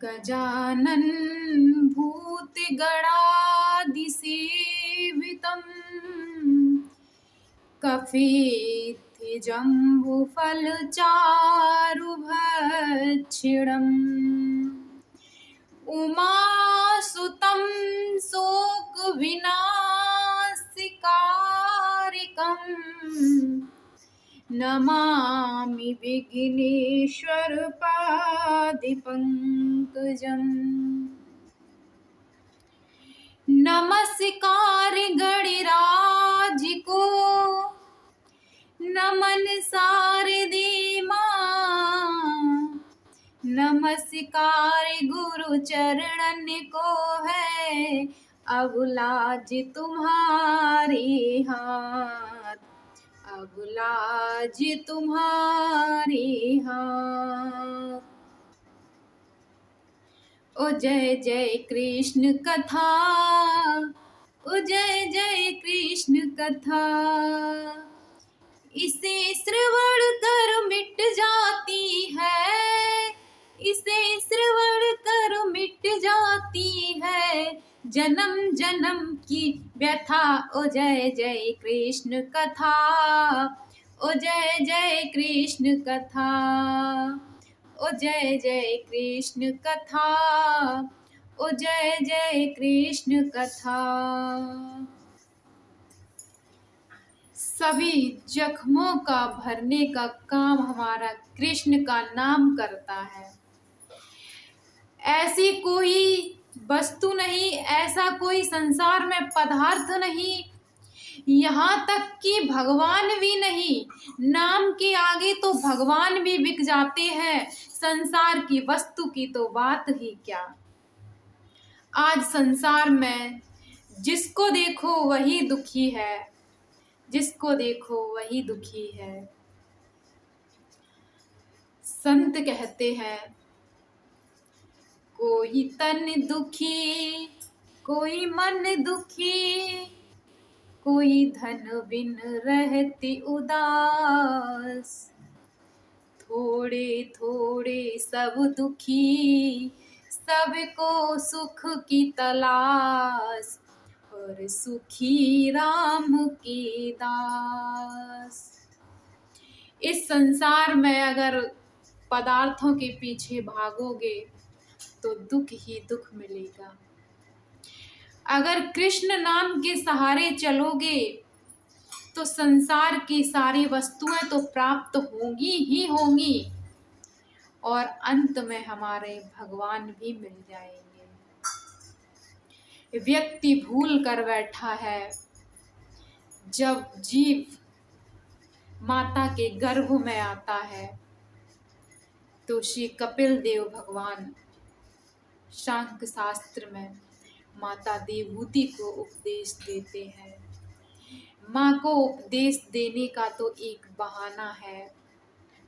गजानन भूतगणादिसेवितं कफीथिजम्बुफलचारुभक्षिणम् उमासुतं शोकविनाशकारिकम् नमामि विघ्नेश्वरपादिपङ्कजम्। नमस्कार गणराज को नमन शारदे माँ, नमस्कार गुरु चरणन को है अब लाज तुम्हारे हाथ, अब लाज तुम्हारे हाथ। ओ जय जय कृष्ण कथा, ओ जय जय कृष्ण कथा, इसे श्रवण कर मिट जाती है, इसे श्रवण कर मिट जाती है जन्म जन्म की व्यथा। ओ जय जय कृष्ण कथा, ओ जय जय कृष्ण कथा, ओ जय जय कृष्ण कथा, ओ जय जय कृष्ण कथा। सभी जख्मों का भरने का काम हमारा कृष्ण का नाम करता है। ऐसी कोई वस्तु नहीं, ऐसा कोई संसार में पदार्थ नहीं, यहाँ तक कि भगवान भी नहीं, नाम के आगे तो भगवान भी बिक जाते हैं, संसार की वस्तु की तो बात ही क्या। आज संसार में जिसको देखो वही दुखी है, जिसको देखो वही दुखी है। संत कहते हैं कोई तन दुखी, कोई मन दुखी, कोई धन बिन रहती उदास, थोड़े थोड़े सब दुखी, सबको सुख की तलाश, और सुखी राम के दास। इस संसार में अगर पदार्थों के पीछे भागोगे तो दुख ही दुख मिलेगा। अगर कृष्ण नाम के सहारे चलोगे तो संसार की सारी वस्तुएं तो प्राप्त होंगी ही होंगी, और अंत में हमारे भगवान भी मिल जाएंगे। व्यक्ति भूल कर बैठा है, जब जीव माता के गर्भ में आता है तो श्री कपिल देव भगवान शांग शास्त्र में माता देवहूति को उपदेश देते हैं। माँ को उपदेश देने का तो एक बहाना है,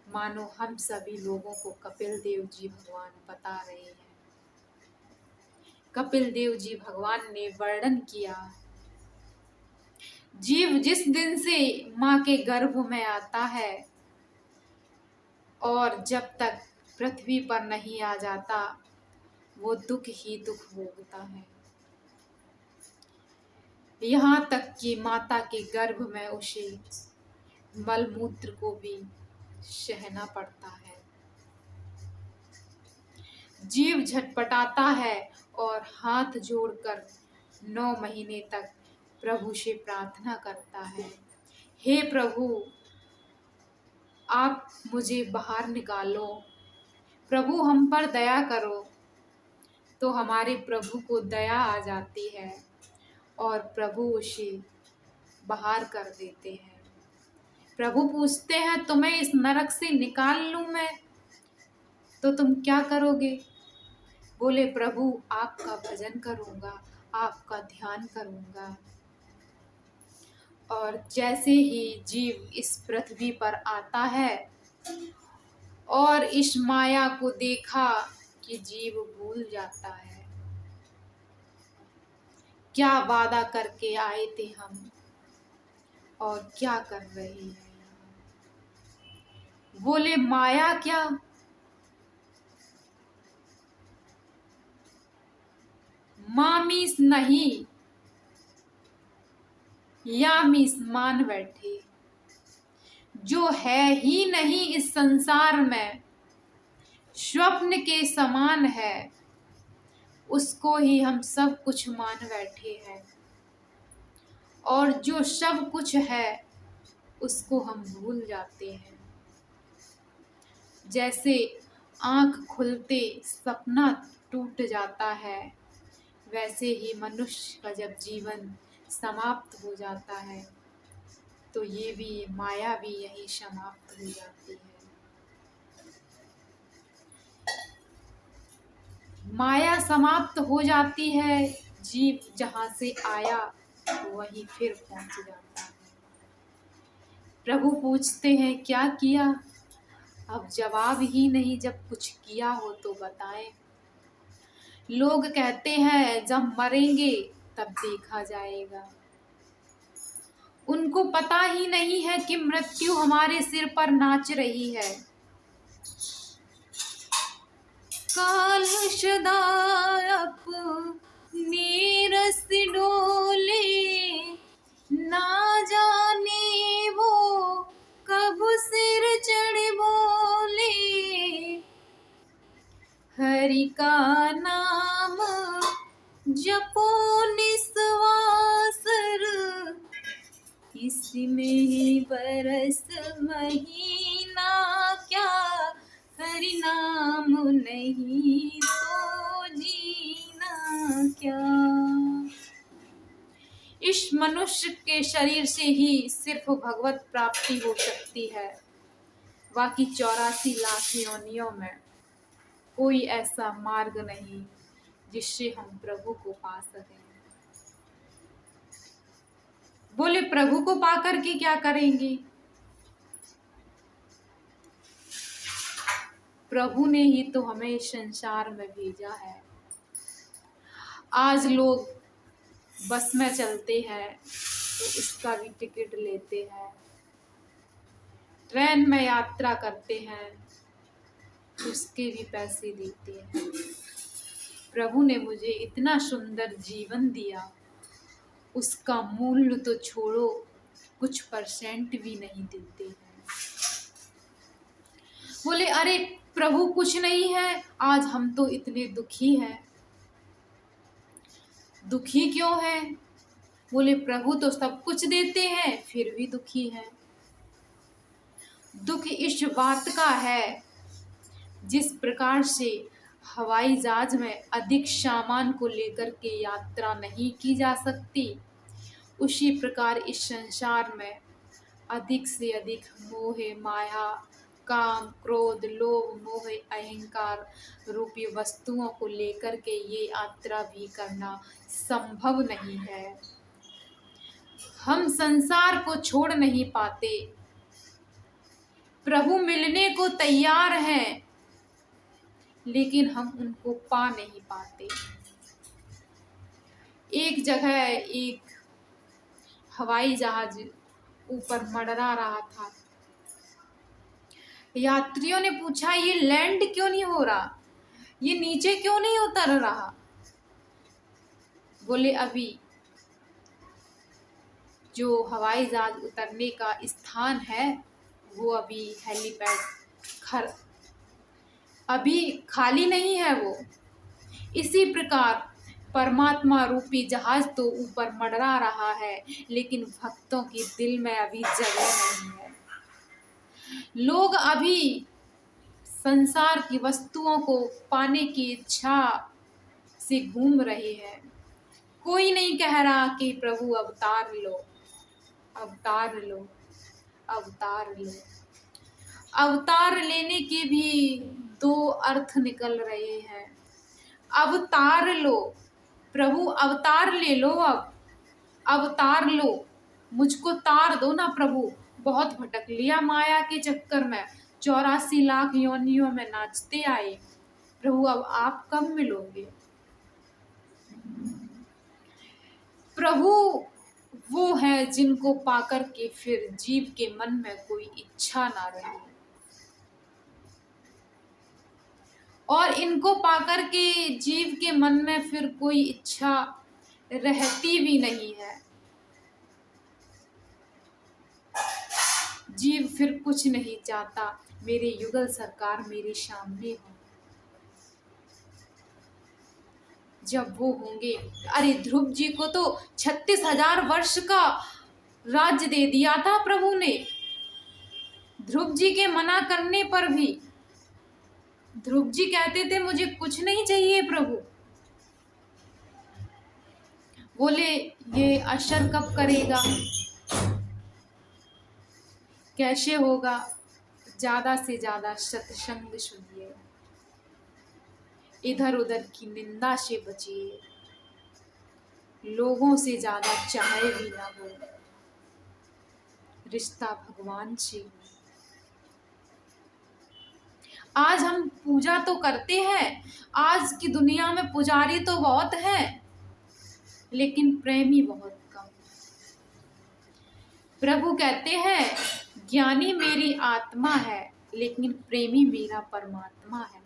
मानो हम सभी लोगों को कपिल देव जी भगवान बता रहे हैं। कपिल देव जी भगवान ने वर्णन किया, जीव जिस दिन से माँ के गर्भ में आता है और जब तक पृथ्वी पर नहीं आ जाता, वो दुख ही दुख भोगता है। यहाँ तक कि माता के गर्भ में उसे मलमूत्र को भी सहना पड़ता है। जीव झटपटाता है और हाथ जोड़कर 9 महीने तक प्रभु से प्रार्थना करता है, हे प्रभु आप मुझे बाहर निकालो, प्रभु हम पर दया करो। तो हमारे प्रभु को दया आ जाती है और प्रभु उसे बाहर कर देते हैं। प्रभु पूछते हैं तुम्हें इस नरक से निकाल लूं मैं तो तुम क्या करोगे? बोले प्रभु आपका भजन करूंगा, आपका ध्यान करूंगा। और जैसे ही जीव इस पृथ्वी पर आता है और इस माया को देखा कि जीव भूल जाता है क्या वादा करके आए थे हम और क्या कर रहे हैं। बोले माया क्या, यामीस नहीं, यामीस मान बैठे। जो है ही नहीं इस संसार में, स्वप्न के समान है, उसको ही हम सब कुछ मान बैठे हैं। और जो सब कुछ है उसको हम भूल जाते हैं। जैसे आंख खुलते सपना टूट जाता है, वैसे ही मनुष्य का जब जीवन समाप्त हो जाता है तो ये भी माया भी यही समाप्त हो जाती है। माया समाप्त हो जाती है, जीव जहाँ से आया वहीं फिर पहुंच जाता है। प्रभु पूछते हैं क्या किया? अब जवाब ही नहीं, जब कुछ किया हो तो बताएं। लोग कहते हैं जब मरेंगे तब देखा जाएगा। उनको पता ही नहीं है कि मृत्यु हमारे सिर पर नाच रही है। काल सदा अपने रस डोले, ना जाने वो कब सिर चढ़ बोले। हरि का नाम जपो निस्वासर, इसमें ही बरस महीना क्या, हरि नाम नहीं तो जीना क्या। इस मनुष्य के शरीर से ही सिर्फ भगवत प्राप्ति हो सकती है। बाकी 84 लाख योनियों में कोई ऐसा मार्ग नहीं जिससे हम प्रभु को पा सकें। बोले प्रभु को पाकर के क्या करेंगे? प्रभु ने ही तो हमें इस संसार में भेजा है। आज लोग बस में चलते हैं तो उसका भी टिकट लेते हैं, ट्रेन में यात्रा करते हैं उसके भी पैसे देते हैं। प्रभु ने मुझे इतना सुंदर जीवन दिया, उसका मूल्य तो छोड़ो, कुछ % भी नहीं देते हैं। बोले अरे प्रभु कुछ नहीं है, आज हम तो इतने दुखी हैं। दुखी क्यों है? बोले प्रभु तो सब कुछ देते हैं फिर भी दुखी है। दुख इस बात का है, जिस प्रकार से हवाई जहाज में अधिक सामान को लेकर के यात्रा नहीं की जा सकती, उसी प्रकार इस संसार में अधिक से अधिक मोह माया, काम, क्रोध, लोभ, मोह, अहंकार रूपी वस्तुओं को लेकर के ये यात्रा भी करना संभव नहीं है। हम संसार को छोड़ नहीं पाते। प्रभु मिलने को तैयार हैं, लेकिन हम उनको पा नहीं पाते। एक जगह एक हवाई जहाज ऊपर मंडरा रहा था। यात्रियों ने पूछा ये लैंड क्यों नहीं हो रहा, ये नीचे क्यों नहीं उतर रहा? बोले अभी जो हवाई जहाज उतरने का स्थान है वो अभी हेलीपैड अभी खाली नहीं है वो। इसी प्रकार परमात्मा रूपी जहाज तो ऊपर मंडरा रहा है, लेकिन भक्तों के दिल में अभी जगह नहीं है। लोग अभी संसार की वस्तुओं को पाने की इच्छा से घूम रहे हैं। कोई नहीं कह रहा कि प्रभु अवतार लो, अवतार लो, अवतार लो। अवतार लेने के भी 2 अर्थ निकल रहे हैं। अवतार लो, प्रभु अवतार ले लो, अब अवतार लो, मुझको तार दो ना प्रभु। बहुत भटक लिया माया के चक्कर में, 84 लाख योनियों में नाचते आए। प्रभु अब आप कब मिलोगे? प्रभु वो है जिनको पाकर के फिर जीव के मन में कोई इच्छा ना रहे। और इनको पाकर के जीव के मन में फिर कोई इच्छा रहती भी नहीं है। जीव फिर कुछ नहीं चाहता, मेरे युगल सरकार मेरे सामने हो। जब वो होंगे, अरे ध्रुव जी को तो 36,000 वर्ष का राज्य दे दिया था प्रभु ने। ध्रुव जी के मना करने पर भी ध्रुव जी कहते थे मुझे कुछ नहीं चाहिए प्रभु। बोले ये असर कब करेगा, कैसे होगा? ज्यादा से ज्यादा सत्संग सुनिए, इधर उधर की निंदा से बचिए, लोगों से ज्यादा चाहे भी ना हो, रिश्ता भगवान से। आज हम पूजा तो करते हैं, आज की दुनिया में पुजारी तो बहुत हैं, लेकिन प्रेमी बहुत कम। प्रभु कहते हैं ज्ञानी मेरी आत्मा है, लेकिन प्रेमी मेरा परमात्मा है।